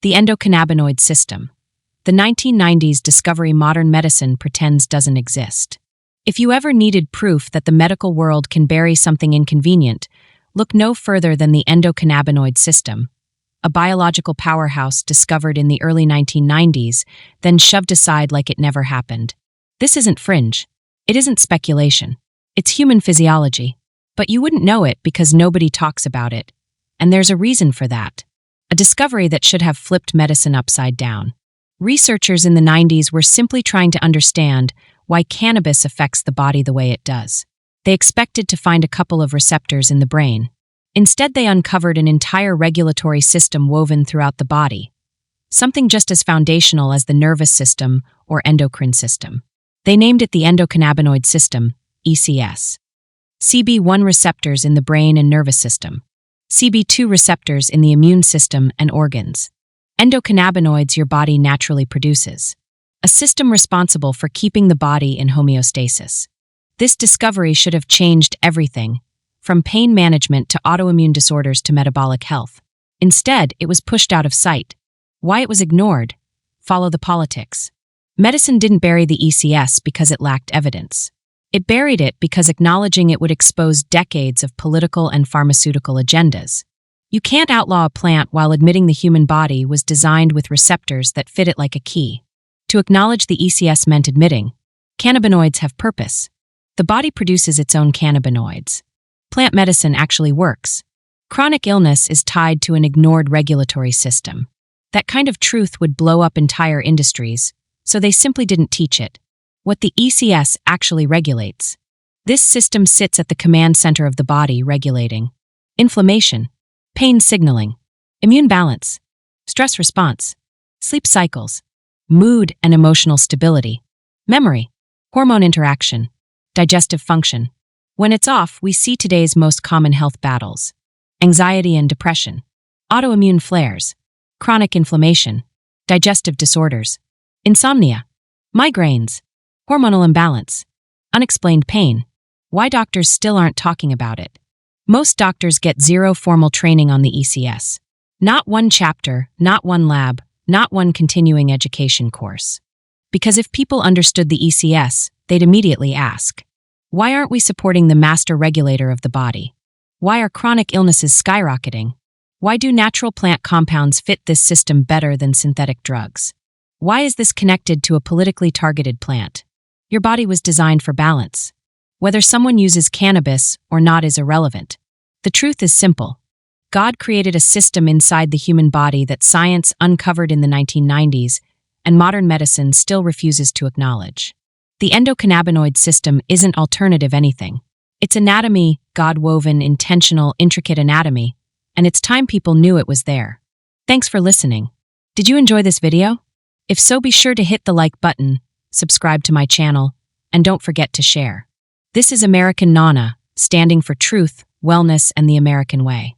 The endocannabinoid system. The 1990s discovery modern medicine pretends doesn't exist. If you ever needed proof that the medical world can bury something inconvenient, look no further than the endocannabinoid system, a biological powerhouse discovered in the early 1990s, then shoved aside like it never happened. This isn't fringe. It isn't speculation. It's human physiology. But you wouldn't know it because nobody talks about it. And there's a reason for that. A discovery that should have flipped medicine upside down. Researchers in the 90s were simply trying to understand why cannabis affects the body the way it does. They expected to find a couple of receptors in the brain. Instead, they uncovered an entire regulatory system woven throughout the body, something just as foundational as the nervous system or endocrine system. They named it the endocannabinoid system, ECS. CB1 receptors in the brain and nervous system. CB2 receptors in the immune system and organs. Endocannabinoids your body naturally produces. A system responsible for keeping the body in homeostasis. This discovery should have changed everything, from pain management to autoimmune disorders to metabolic health. Instead, it was pushed out of sight. Why it was ignored? Follow the politics. Medicine didn't bury the ECS because it lacked evidence. It buried it because acknowledging it would expose decades of political and pharmaceutical agendas. You can't outlaw a plant while admitting the human body was designed with receptors that fit it like a key. To acknowledge the ECS meant admitting, cannabinoids have purpose. The body produces its own cannabinoids. Plant medicine actually works. Chronic illness is tied to an ignored regulatory system. That kind of truth would blow up entire industries, so they simply didn't teach it. What the ECS actually regulates. This system sits at the command center of the body, regulating inflammation, pain signaling, immune balance, stress response, sleep cycles, mood and emotional stability, memory, hormone interaction, digestive function. When it's off, we see today's most common health battles: anxiety and depression, autoimmune flares, chronic inflammation, digestive disorders, insomnia, migraines, hormonal imbalance, unexplained pain. Why doctors still aren't talking about it? Most doctors get zero formal training on the ECS. Not one chapter, not one lab, not one continuing education course. Because if people understood the ECS, they'd immediately ask, why aren't we supporting the master regulator of the body? Why are chronic illnesses skyrocketing? Why do natural plant compounds fit this system better than synthetic drugs? Why is this connected to a politically targeted plant? Your body was designed for balance. Whether someone uses cannabis or not is irrelevant. The truth is simple. God created a system inside the human body that science uncovered in the 1990s and modern medicine still refuses to acknowledge. The endocannabinoid system isn't alternative anything. It's anatomy, God-woven, intentional, intricate anatomy, and it's time people knew it was there. Thanks for listening. Did you enjoy this video? If so, be sure to hit the like button, subscribe to my channel, and don't forget to share. This is American Nana, standing for truth, wellness, and the American way.